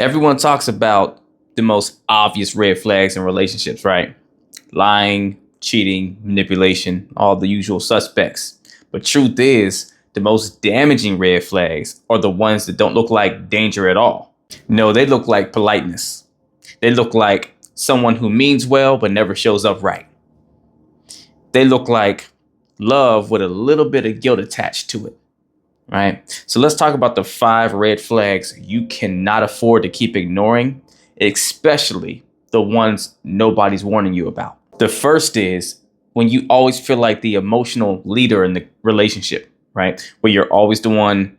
Everyone talks about the most obvious red flags in relationships, right? Lying, cheating, manipulation, all the usual suspects. But truth is, the most damaging red flags are the ones that don't look like danger at all. No, they look like politeness. They look like someone who means well but never shows up right. They look like love with a little bit of guilt attached to it, right? So let's talk about the 5 red flags you cannot afford to keep ignoring, especially the ones nobody's warning you about. The first is when you always feel like the emotional leader in the relationship, right? Where you're always the one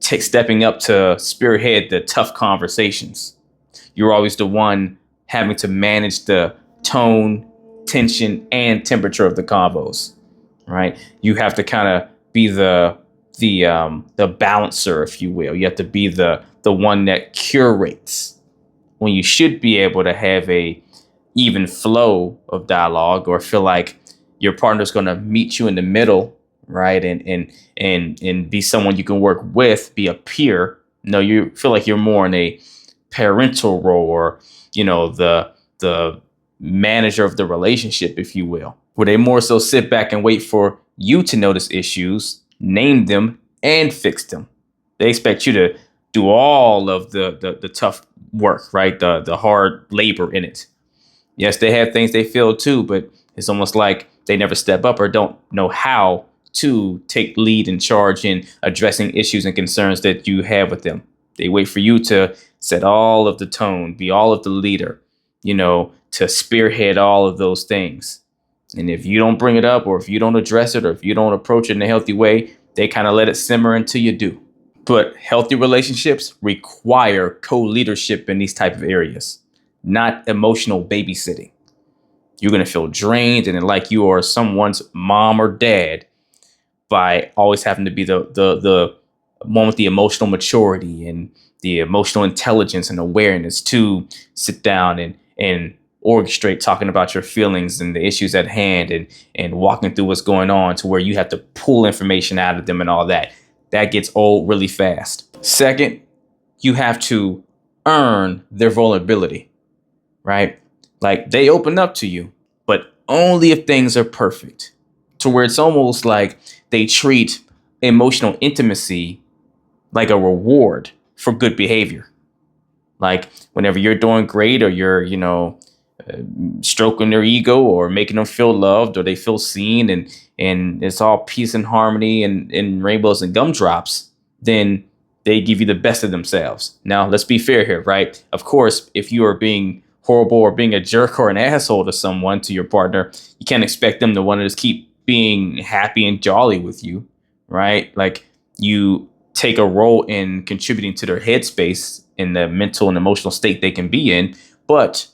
stepping up to spearhead the tough conversations. You're always the one having to manage the tone, tension, and temperature of the convos, right? You have to kind of be the balancer, if you will. You have to be the one that curates when you should be able to have a even flow of dialogue or feel like your partner's going to meet you in the middle, right? And be someone you can work with, be a peer. No, you feel like you're more in a parental role or, the manager of the relationship, if you will, where they more so sit back and wait for you to notice issues, name them, and fix them. They expect you to do all of the tough work, right? The hard labor in it. Yes, they have things they feel too, but it's almost like they never step up or don't know how to take lead and charge in addressing issues and concerns that you have with them. They wait for you to set all of the tone, be all of the leader, to spearhead all of those things. And if you don't bring it up, or if you don't address it, or if you don't approach it in a healthy way, they kind of let it simmer until you do. But healthy relationships require co-leadership in these type of areas, not emotional babysitting. You're going to feel drained and like you are someone's mom or dad by always having to be the one with the emotional maturity and the emotional intelligence and awareness to sit down and orchestrate talking about your feelings and the issues at hand and walking through what's going on to where you have to pull information out of them and all that. That gets old really fast. Second, you have to earn their vulnerability, right? Like they open up to you, but only if things are perfect, to where it's almost like they treat emotional intimacy like a reward for good behavior. Like whenever you're doing great or you're, stroking their ego or making them feel loved or they feel seen and it's all peace and harmony and rainbows and gumdrops, then they give you the best of themselves. Now, let's be fair here, right? Of course, if you are being horrible or being a jerk or an asshole to someone, to your partner, you can't expect them to want to just keep being happy and jolly with you, right? Like you take a role in contributing to their headspace in the mental and emotional state they can be in. But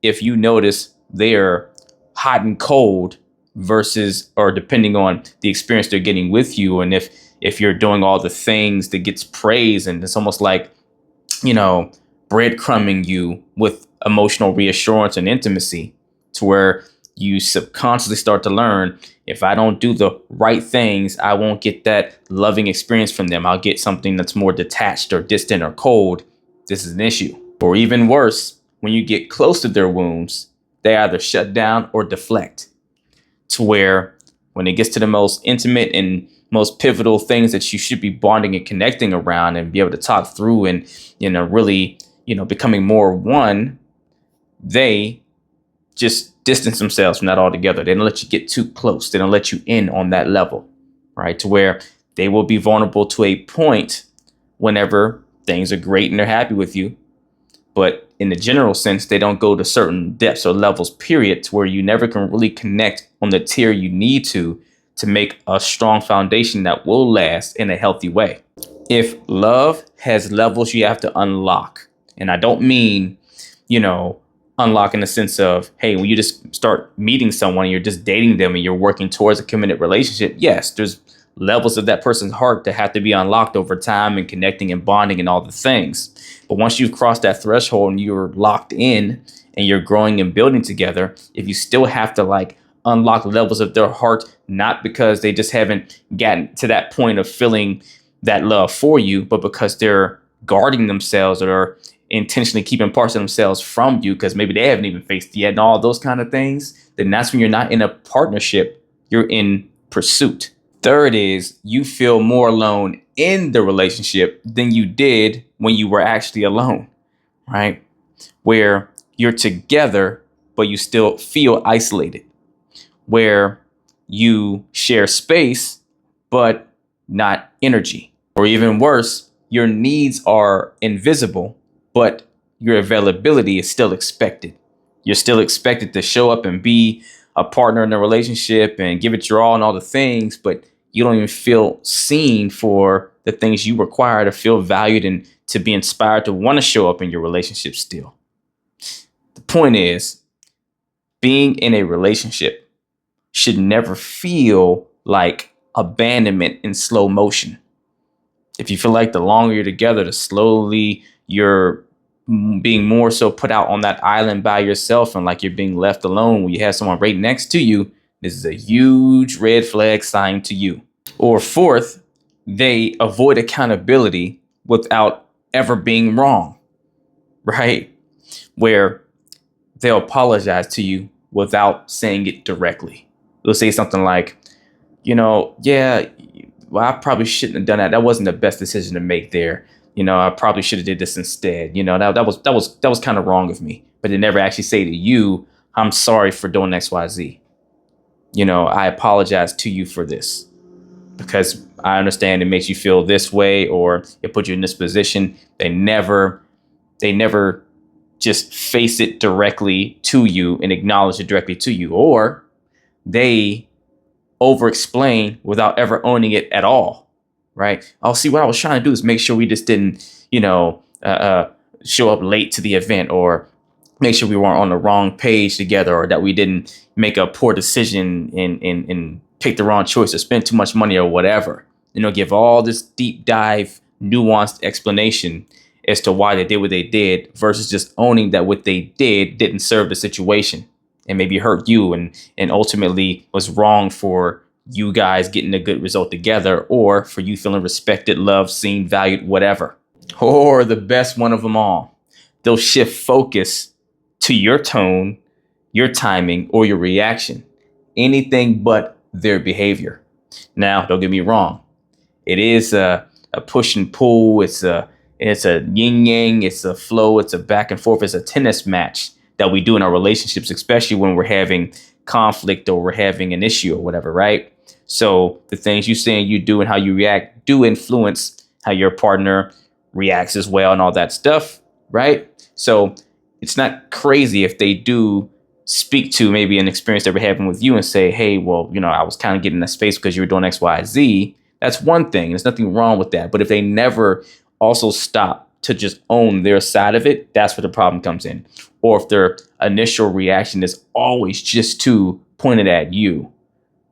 if you notice they're hot and cold versus, or depending on the experience they're getting with you, and if you're doing all the things that gets praised, and it's almost like, breadcrumbing you with emotional reassurance and intimacy, to where you subconsciously start to learn, if I don't do the right things, I won't get that loving experience from them. I'll get something that's more detached or distant or cold. This is an issue. Or even worse, when you get close to their wounds, they either shut down or deflect, to where when it gets to the most intimate and most pivotal things that you should be bonding and connecting around and be able to talk through and, really, becoming more one, they just distance themselves from that altogether. They don't let you get too close. They don't let you in on that level, right? To where they will be vulnerable to a point whenever things are great and they're happy with you. But in the general sense, they don't go to certain depths or levels, period, to where you never can really connect on the tier you need to make a strong foundation that will last in a healthy way. If love has levels you have to unlock, and I don't mean, unlock in the sense of, hey, when you just start meeting someone, you're just dating them and you're working towards a committed relationship. Yes, there's levels of that person's heart that have to be unlocked over time and connecting and bonding and all the things. But once you've crossed that threshold and you're locked in and you're growing and building together, if you still have to unlock levels of their heart, not because they just haven't gotten to that point of feeling that love for you, but because they're guarding themselves or intentionally keeping parts of themselves from you because maybe they haven't even faced it yet and all those kind of things, then that's when you're not in a partnership, you're in pursuit. Third is you feel more alone in the relationship than you did when you were actually alone, right? Where you're together, but you still feel isolated, where you share space, but not energy. Or even worse, your needs are invisible, but your availability is still expected. You're still expected to show up and be a partner in a relationship and give it your all and all the things, but you don't even feel seen for the things you require to feel valued and to be inspired to want to show up in your relationship still. The point is, being in a relationship should never feel like abandonment in slow motion. If you feel like the longer you're together, the slowly you're being more so put out on that island by yourself and like you're being left alone when you have someone right next to you, this is a huge red flag sign to you. Or fourth, they avoid accountability without ever being wrong, right? Where they'll apologize to you without saying it directly. They'll say something like, yeah, well, I probably shouldn't have done that. That wasn't the best decision to make there. I probably should have did this instead. That was kind of wrong of me. But they never actually say to you, I'm sorry for doing XYZ. I apologize to you for this because I understand it makes you feel this way or it put you in this position. They never just face it directly to you and acknowledge it directly to you, or they over explain without ever owning it at all, right? Oh, see, what I was trying to do is make sure we just didn't, show up late to the event, or make sure we weren't on the wrong page together, or that we didn't make a poor decision and pick the wrong choice or spend too much money or whatever. Give all this deep dive, nuanced explanation as to why they did what they did versus just owning that what they did didn't serve the situation and maybe hurt you and ultimately was wrong for you guys getting a good result together, or for you feeling respected, loved, seen, valued, whatever. Or the best one of them all, they'll shift focus to your tone, your timing, or your reaction. Anything but their behavior. Now, don't get me wrong. It is a push and pull. It's a yin yang. It's a flow. It's a back and forth. It's a tennis match that we do in our relationships, especially when we're having conflict or we're having an issue or whatever, right? So the things you say and you do and how you react do influence how your partner reacts as well and all that stuff, right? So it's not crazy if they do speak to maybe an experience they were having with you and say, hey, well, I was kind of getting in that space because you were doing X, Y, Z. That's one thing. There's nothing wrong with that. But if they never also stop to just own their side of it, that's where the problem comes in. Or if their initial reaction is always just too pointed at you,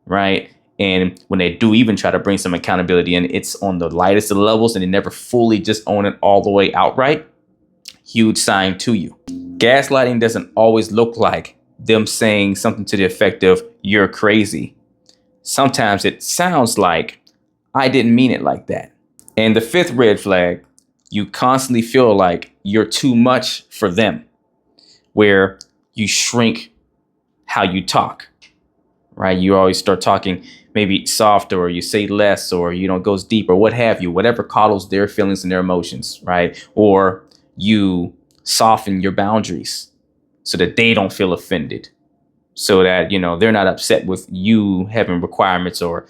right? And when they do even try to bring some accountability in, it's on the lightest of levels and they never fully just own it all the way outright. Huge sign to you. Gaslighting doesn't always look like them saying something to the effect of, you're crazy. Sometimes it sounds like, I didn't mean it like that. And the fifth red flag, you constantly feel like you're too much for them, where you shrink how you talk, right? You always start talking maybe softer, or you say less, or goes deep, or what have you, whatever coddles their feelings and their emotions, right? Or you soften your boundaries so that they don't feel offended, so that, they're not upset with you having requirements or,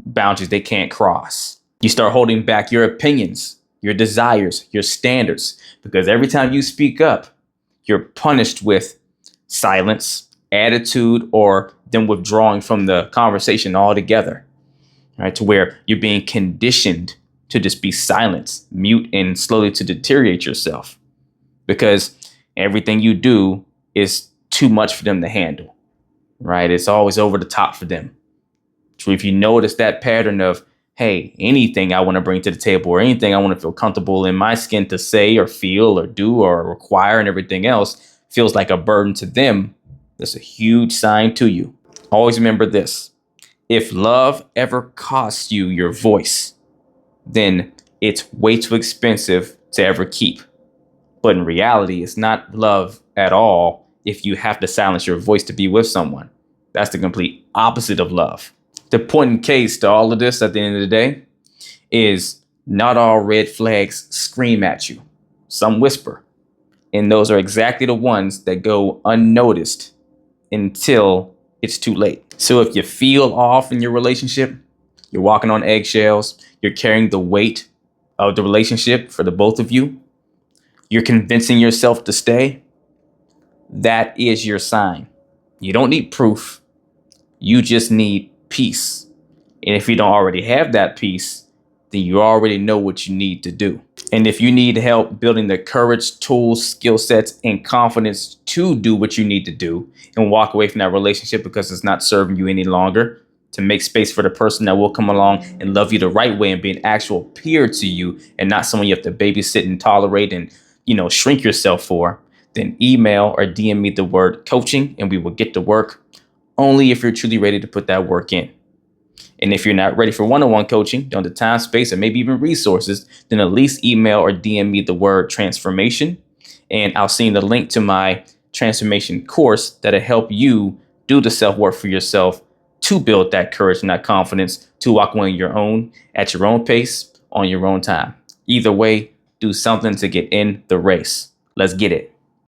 boundaries they can't cross. You start holding back your opinions, your desires, your standards, because every time you speak up, you're punished with silence, attitude, or them withdrawing from the conversation altogether, right? To where you're being conditioned to just be silent, mute, and slowly to deteriorate yourself, because everything you do is too much for them to handle, right? It's always over the top for them. So if you notice that pattern of, hey, anything I want to bring to the table or anything I want to feel comfortable in my skin to say or feel or do or require and everything else feels like a burden to them, that's a huge sign to you. Always remember this. If love ever costs you your voice, then it's way too expensive to ever keep. But in reality, it's not love at all if you have to silence your voice to be with someone. That's the complete opposite of love. The point in case to all of this at the end of the day is not all red flags scream at you. Some whisper. And those are exactly the ones that go unnoticed until it's too late. So if you feel off in your relationship, you're walking on eggshells, you're carrying the weight of the relationship for the both of you, you're convincing yourself to stay, that is your sign. You don't need proof. You just need peace. And if you don't already have that peace, then you already know what you need to do. And if you need help building the courage, tools, skill sets, and confidence to do what you need to do and walk away from that relationship because it's not serving you any longer, to make space for the person that will come along and love you the right way and be an actual peer to you and not someone you have to babysit and tolerate and, shrink yourself for, then email or DM me the word coaching and we will get to work, only if you're truly ready to put that work in. And if you're not ready for one-on-one coaching, don't have the time, space, or maybe even resources, then at least email or DM me the word transformation. And I'll send the link to my transformation course that'll help you do the self-work for yourself to build that courage and that confidence to walk away on your own, at your own pace, on your own time. Either way, do something to get in the race. Let's get it.